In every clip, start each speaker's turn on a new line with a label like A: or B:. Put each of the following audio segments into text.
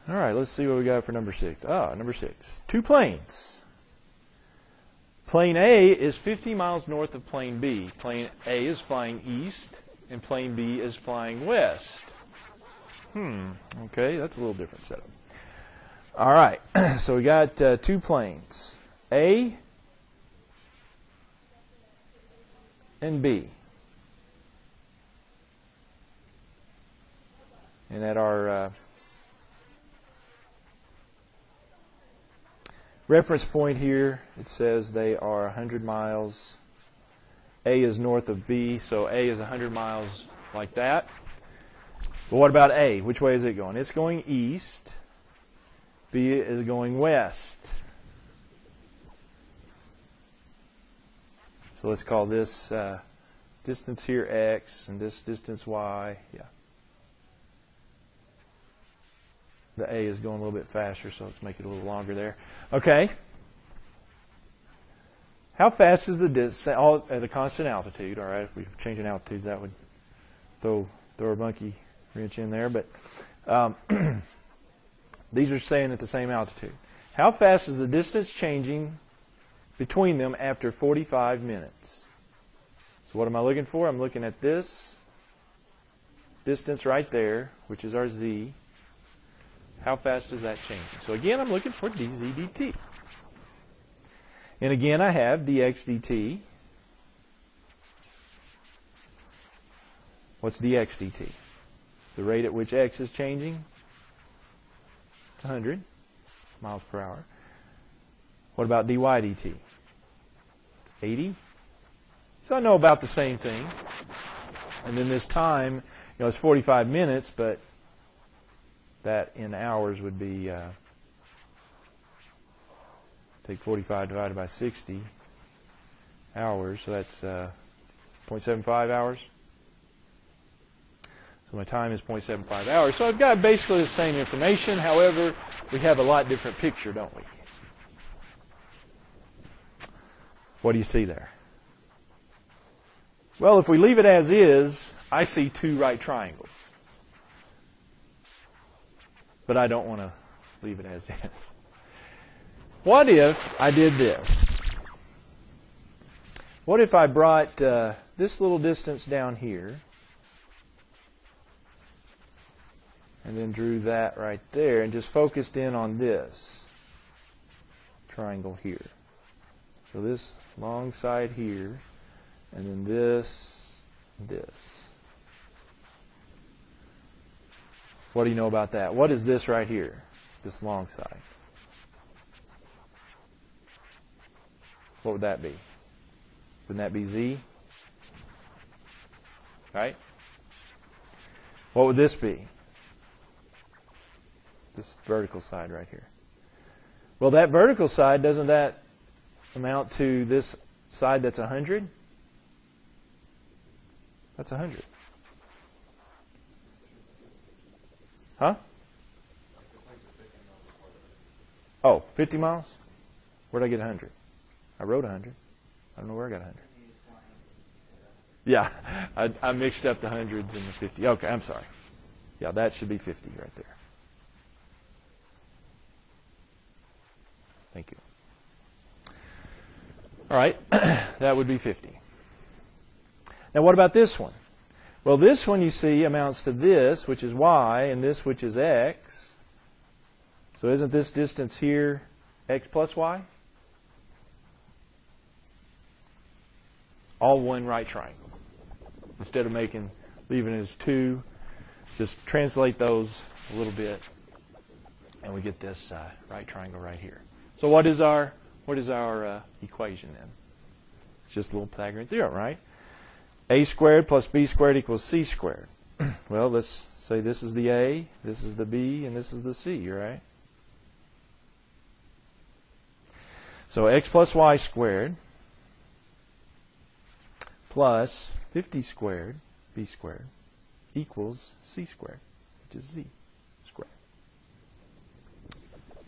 A: All right, let's see what we got for number 6. Number 6. 2 planes. Plane A is 50 miles north of plane B. Plane A is flying east, and plane B is flying west. Okay, that's a little different setup. All right, so we got 2 planes, A and B. And at our reference point here, it says they are 100 miles. A is north of B, so A is 100 miles like that. But what about A? Which way is it going? It's going east. B is going west. So let's call this distance here X and this distance Y. Yeah. The A is going a little bit faster, so let's make it a little longer there. Okay. How fast is the distance at a constant altitude? All right, if we change in altitudes, that would throw a monkey wrench in there. But these are staying at the same altitude. How fast is the distance changing between them after 45 minutes? So what am I looking for? I'm looking at this distance right there, which is our Z. How fast is that changing? So again, I'm looking for dz dt. And again, I have dx dt. What's dx dt? The rate at which x is changing? It's 100 miles per hour. What about dy dt? It's 80. So I know about the same thing. And then this time, it's 45 minutes, but that in hours would be, take 45 divided by 60 hours, so that's 0.75 hours. So my time is 0.75 hours. So I've got basically the same information, however, we have a lot different picture, don't we? What do you see there? Well, if we leave it as is, I see 2 right triangles. But I don't want to leave it as is. What if I did this? What if I brought this little distance down here and then drew that right there and just focused in on this triangle here? So this long side here, and then this, this. What do you know about that? What is this right here, this long side? What would that be? Wouldn't that be Z? Right? What would this be? This vertical side right here. Well, that vertical side, doesn't that amount to this side that's 100? That's 100. Huh? Oh, 50 miles? Where'd I get 100? I wrote 100. I don't know where I got 100. Yeah, I mixed up the hundreds and the 50. Okay, I'm sorry. Yeah, that should be 50 right there. Thank you. All right, that would be 50. Now what about this one? Well, this one, you see, amounts to this, which is y, and this, which is x. So isn't this distance here x plus y? All one right triangle. Instead of leaving it as 2, just translate those a little bit, and we get this right triangle right here. So what is our equation then? It's just a little Pythagorean theorem, right? A squared plus b squared equals c squared. Well, let's say this is the A, this is the B, and this is the C, right? So x plus y squared plus 50 squared, b squared, equals c squared, which is z squared.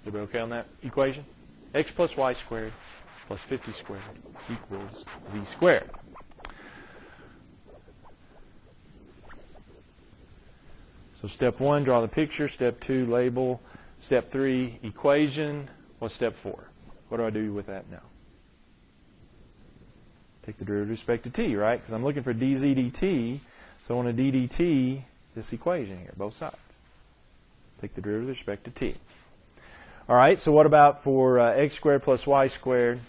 A: Everybody okay on that equation? X plus y squared plus 50 squared equals z squared. So step 1, draw the picture. Step 2, label. Step 3, equation. What's step 4? What do I do with that now? Take the derivative with respect to t, right? Because I'm looking for dz dt, so I want to ddt this equation here, both sides. Take the derivative with respect to t. All right, so what about for x squared plus y squared?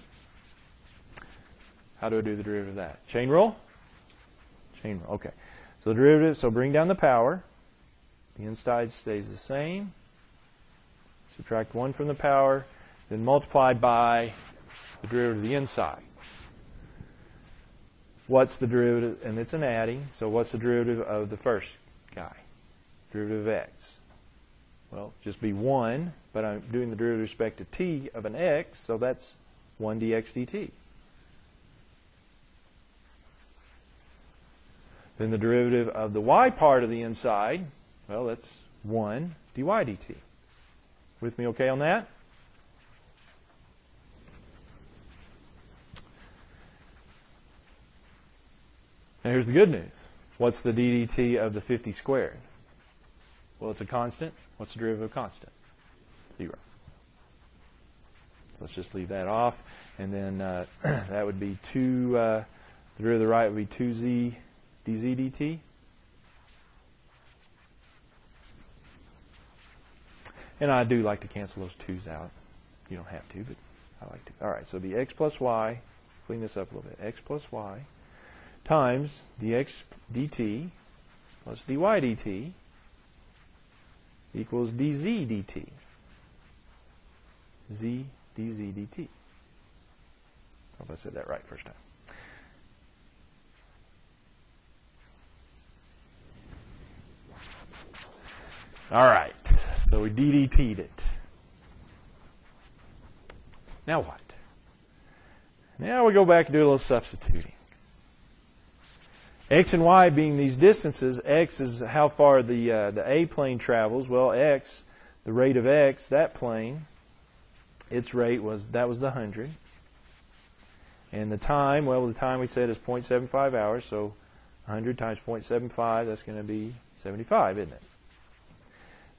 A: How do I do the derivative of that? Chain rule? Chain rule, okay. So the derivative, so bring down the power. The inside stays the same. Subtract 1 from the power, then multiply by the derivative of the inside. What's the derivative? And it's an adding, so what's the derivative of the first guy? Derivative of x. Well, just be 1, but I'm doing the derivative with respect to t of an x, so that's 1 dx dt. Then the derivative of the y part of the inside, well, that's 1 dy dt. With me okay on that? Now here's the good news. What's the ddt of the 50 squared? Well, it's a constant. What's the derivative of a constant? 0. So let's just leave that off. And then that would be 2, the derivative of the right would be 2z dz dt. And I do like to cancel those 2's out. You don't have to, but I like to. All right, so it'd be x plus y, clean this up a little bit, x plus y times dx dt plus dy dt equals dz dt. Z dz dt. I hope I said that right first time. All right, so we ddt'd it. Now what? Now we go back and do a little substituting. X and y being these distances, x is how far the A plane travels. Well, x, the rate of x, that plane, its rate was, that was the 100. And the time, well, the time we said is 0.75 hours, so 100 times 0.75, that's going to be 75, isn't it?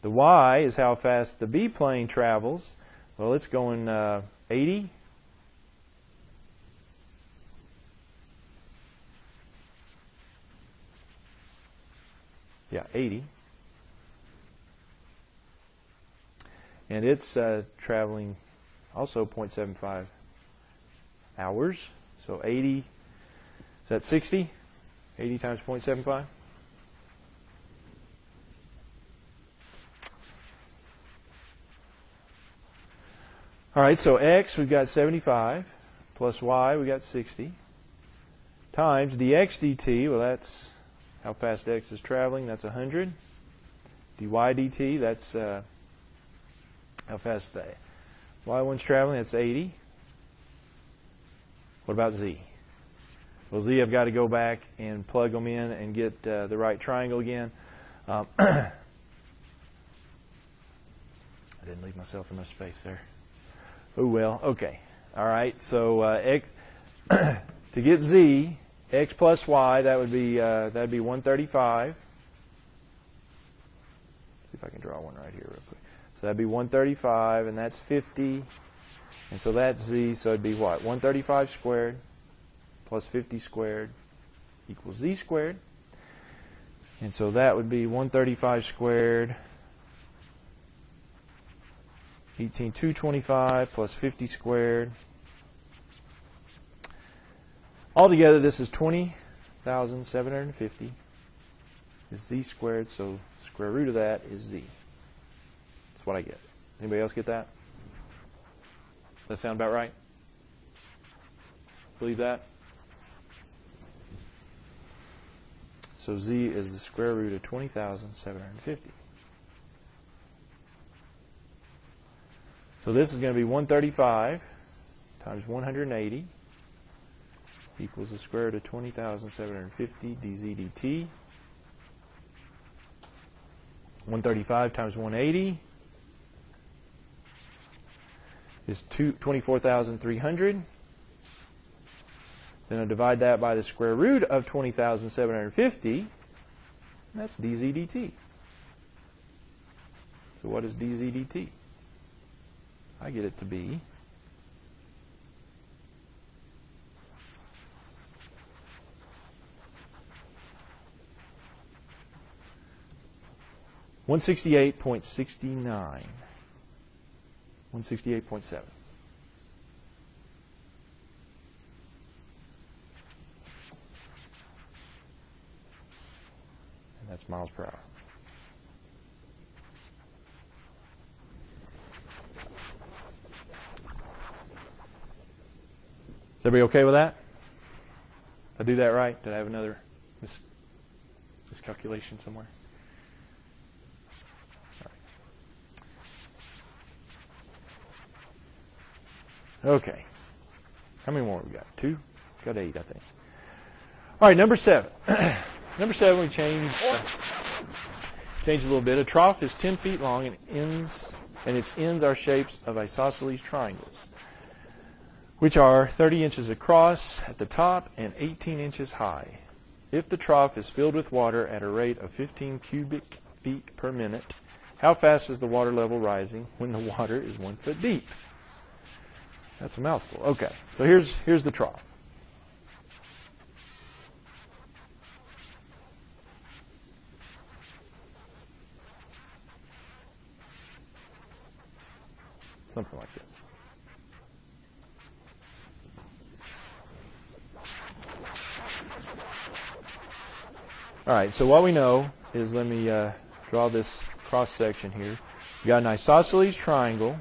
A: The y is how fast the B plane travels. Well, it's going 80. Yeah, 80. And it's traveling also 0.75 hours. So 80, is that 60? 80 times 0.75? All right, so x, we've got 75, plus y, we got 60, times dx dt, well, that's how fast x is traveling, that's 100. dy dt, that's how fast the y1's traveling, that's 80. What about z? Well, z, I've got to go back and plug them in and get the right triangle again. I didn't leave myself enough space there. Oh, well, okay. All right, so x to get z, x plus y, that would be 135. See if I can draw one right here real quick. So that'd be 135, and that's 50. And so that's z, so it'd be what? 135 squared plus 50 squared equals z squared. And so that would be 135 squared, 18,225 plus 50 squared. Altogether, this is 20,750 is z squared, so square root of that is z. That's what I get. Anybody else get that? Does that sound about right? Believe that? So z is the square root of 20,750. So this is going to be 135 times 180 equals the square root of 20,750 dz dt. 135 times 180 is 24,300. Then I divide that by the square root of 20,750. That's dz dt. So what is dz dt? I get it to be 168.69. 168.7. And that's miles per hour. Is everybody okay with that? Did I do that right? Did I have another miscalculation somewhere? Okay. How many more we got? 2? Got 8, I think. All right, number 7. Number 7, we changed a little bit. A trough is 10 feet long and its ends are shapes of isosceles triangles, which are 30 inches across at the top and 18 inches high. If the trough is filled with water at a rate of 15 cubic feet per minute, how fast is the water level rising when the water is 1 foot deep? That's a mouthful. Okay, so here's the trough. Something like this. All right, so what we know is, let me draw this cross section here. We got an isosceles triangle.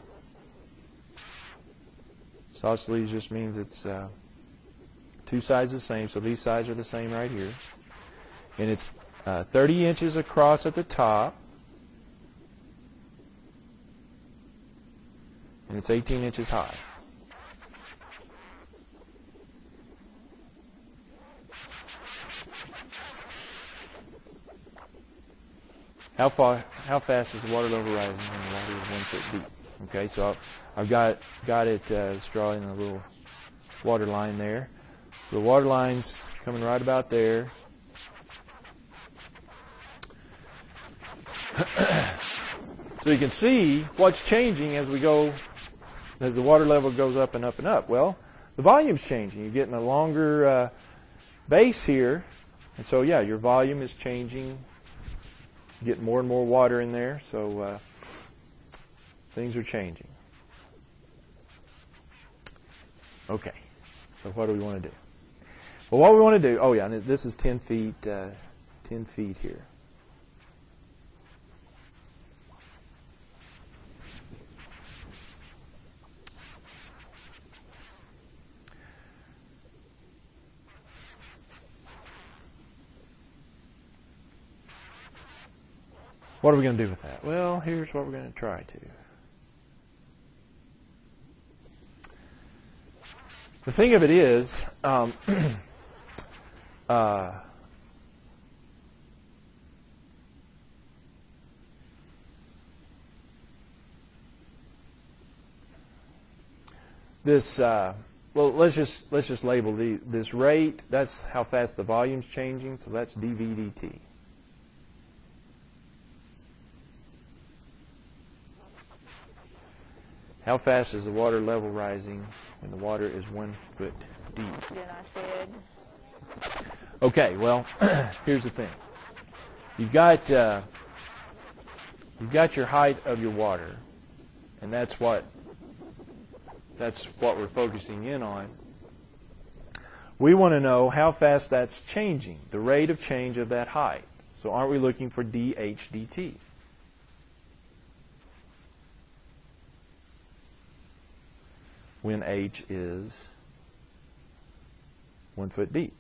A: Isosceles just means it's two sides the same, so these sides are the same right here. And it's 30 inches across at the top, and it's 18 inches high. How fast is the water level rising when the water is 1 foot deep? Okay, so I've got it, let's draw in a little water line there. So the water line's coming right about there. So you can see what's changing as the water level goes up and up and up. Well, the volume's changing. You're getting a longer base here. And so, yeah, your volume is changing. You're getting more and more water in there. So things are changing. Okay, so what do we want to do? Well, what we want to do, oh yeah, and this is 10 feet here. What are we going to do with that? Well, here's what we're going to try to. The thing of it is, this well, let's just label this rate. That's how fast the volume's changing. So that's dV dt. How fast is the water level rising when the water is 1 foot deep?
B: Then I said.
A: Okay, well, here's the thing. You've got your height of your water, and that's what we're focusing in on. We want to know how fast that's changing, the rate of change of that height. So aren't we looking for dH dt? When h is 1 foot deep.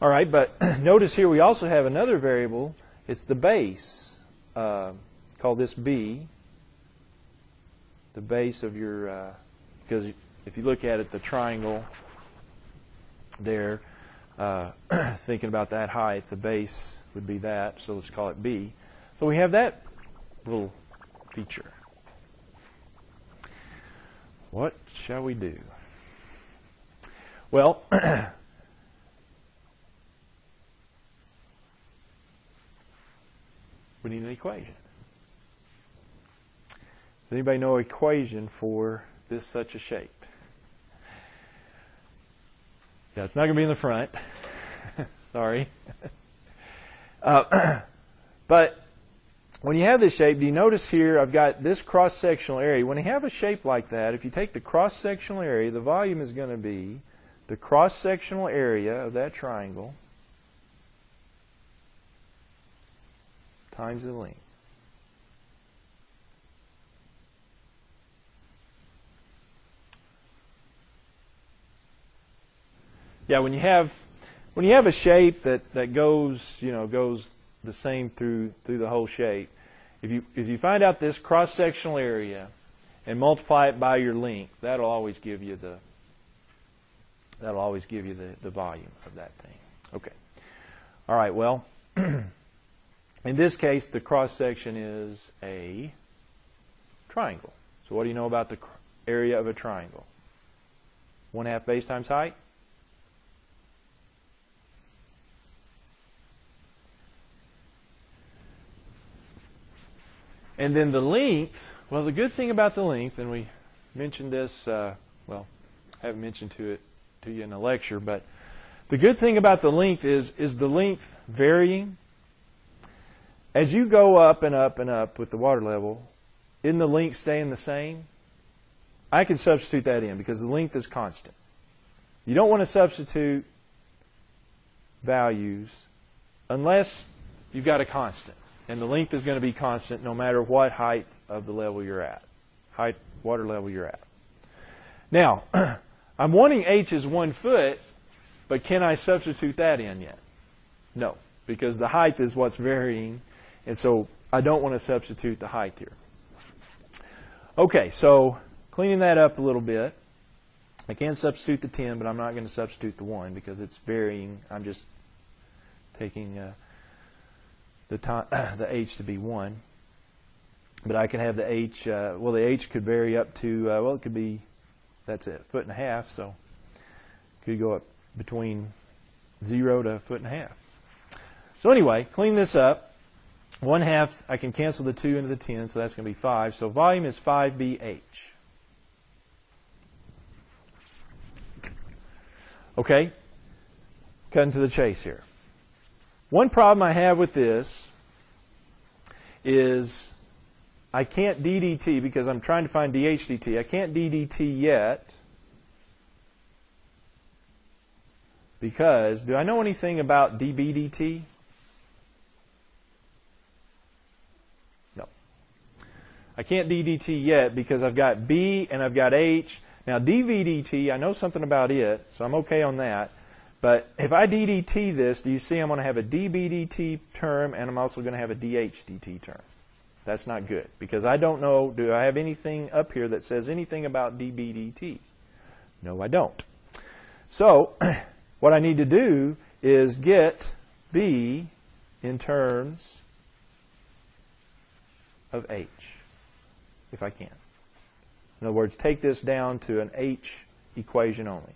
A: All right, but notice here we also have another variable. It's the base. Call this b. The base of your, because if you look at it, the triangle there, thinking about that height, the base would be that, so let's call it b. So we have that little feature. What shall we do? Well, We need an equation. Does anybody know an equation for this such a shape? Yeah, it's not going to be in the front. Sorry. But when you have this shape, do you notice here I've got this cross-sectional area. When you have a shape like that, if you take the cross-sectional area, the volume is going to be the cross-sectional area of that triangle times the length. Yeah, when you have a shape that goes, goes the same through the whole shape, if you find out this cross-sectional area and multiply it by your length, that'll always give you the volume of that thing. Okay. All right, well, in this case, the cross-section is a triangle. So what do you know about the area of a triangle? 1/2 base times height? And then the length, well, the good thing about the length, and we mentioned this, well, I haven't mentioned to you in a lecture, but the good thing about the length is the length varying? As you go up and up and up with the water level, isn't the length staying the same? I can substitute that in because the length is constant. You don't want to substitute values unless you've got a constant. And the length is going to be constant no matter what height of the level you're at, water level you're at. Now, I'm wanting h as 1 foot, but can I substitute that in yet? No, because the height is what's varying, and so I don't want to substitute the height here. Okay, so cleaning that up a little bit, I can substitute the 10, but I'm not going to substitute the 1 because it's varying. I'm just taking the h to be 1. But I can have the h, well, the h could vary up to, well, it could be, that's it, 1.5 feet, so it could go up between 0 to 1.5 feet. So anyway, clean this up. 1/2, I can cancel the 2 into the 10, so that's going to be 5. So volume is 5BH. Okay, cutting to the chase here. One problem I have with this is I can't ddt because I'm trying to find dH/dt. I can't ddt yet because, do I know anything about dB/dt? No. I can't ddt yet because I've got B and I've got H. Now dV/dt, I know something about it, so I'm okay on that. But if I ddt this, do you see I'm going to have a dB/dt term and I'm also going to have a dH/dt term. That's not good because I don't know, do I have anything up here that says anything about dB/dt? No, I don't. So what I need to do is get B in terms of H, if I can. In other words, take this down to an H equation only.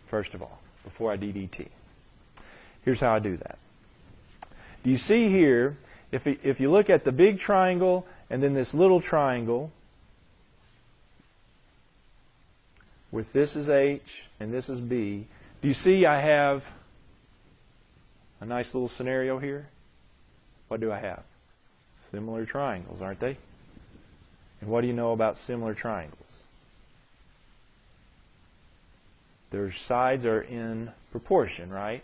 A: First of all, before I ddt. Here's how I do that. Do you see here, if you look at the big triangle and then this little triangle, with this is H and this is B, do you see I have a nice little scenario here? What do I have? Similar triangles, aren't they? And what do you know about similar triangles? Their sides are in proportion, right?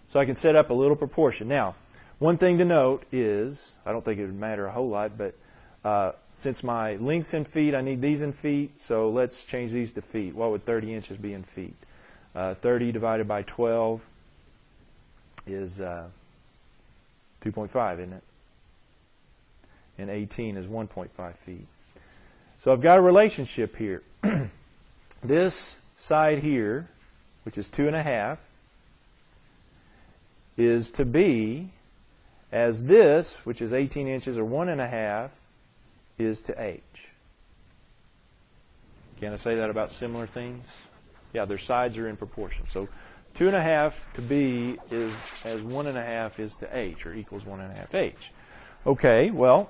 A: So I can set up a little proportion. Now, one thing to note is, I don't think it would matter a whole lot, but since my length's in feet, I need these in feet, so let's change these to feet. What would 30 inches be in feet? 30 divided by 12 is 2.5, isn't it? And 18 is 1.5 feet. So I've got a relationship here. This side here, which is 2.5, is to be as this, which is 18 inches or 1.5, is to H. Can I say that about similar things? Yeah, their sides are in proportion. So 2.5 to b is as 1.5 is to h, or equals 1.5h. Okay, well,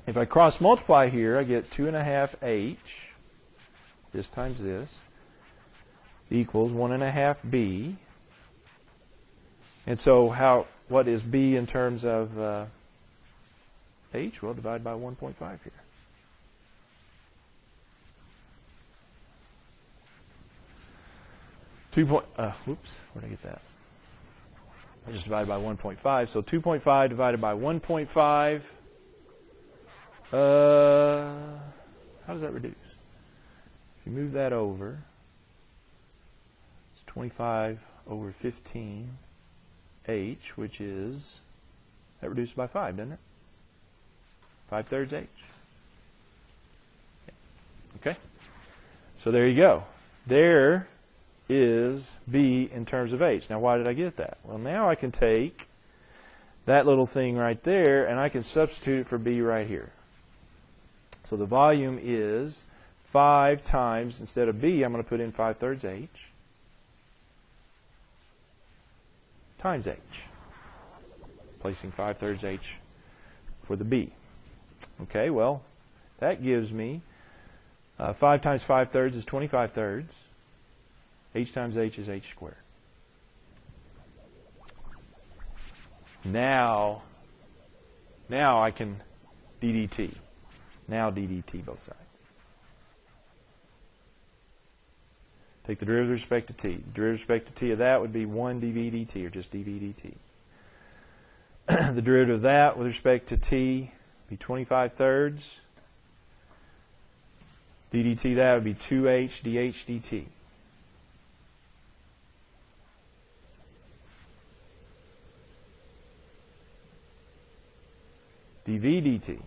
A: if I cross multiply here, I get 2.5h, this times this, equals 1.5b. And so what is b in terms of h? Well, divide by 1.5 here. Whoops, where did I get that? I just divided by 1.5. So 2.5 divided by 1.5. How does that reduce? If you move that over, it's 25 over 15h, which is, that reduces by 5, doesn't it? 5/3 h. Okay? So there you go. There is b in terms of h. Now, why did I get that? Well, now I can take that little thing right there, and I can substitute it for b right here. So the volume is 5 times, instead of b, I'm going to put in 5/3 h, times h. Placing 5/3 h for the b. Okay, well, that gives me 5 times 5/3 is 25/3. H times h is h squared. Now I can ddt. Now ddt both sides. Take the derivative with respect to t. The derivative with respect to t of that would be 1 dv dt, or just dv dt. The derivative of that with respect to t would be 25/3. ddt that would be 2h dh dt. dv dt.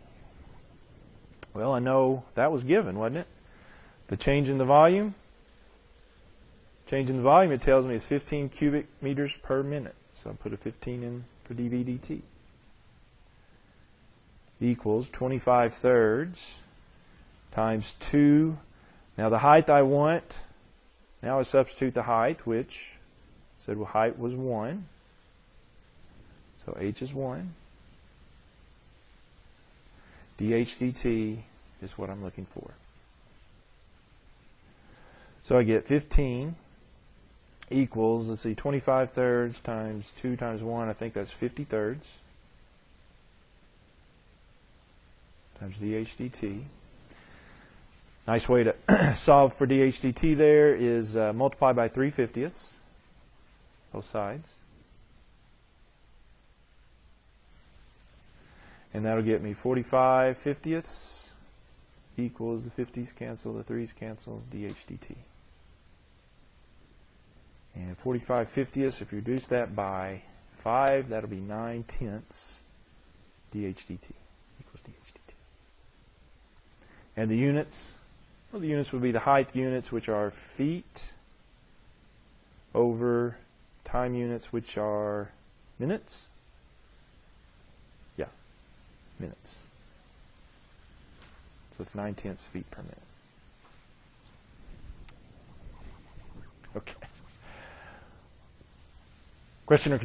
A: Well, I know that was given, wasn't it? The change in the volume? Change in the volume, it tells me, is 15 cubic meters per minute. So I'll put a 15 in for dv dt. Equals 25/3 times 2. Now the height I want, now I substitute the height, which said, well, height was 1. So h is 1. dh dt is what I'm looking for. So I get 15 equals, let's see, 25/3 times 2 times 1, I think that's 50/3, times dh dt. Nice way to solve for dh dt there is multiply by 3/50, both sides. And that'll get me 45/50 equals, the 50s cancel, the 3's cancel, dh dt. And 45/50, if you reduce that by 5, that'll be 9/10 dh dt equals dh dt. And the units, well, the units would be the height units, which are feet, over time units, which are minutes. Minutes. So it's 9/10 feet per minute. Okay. Question or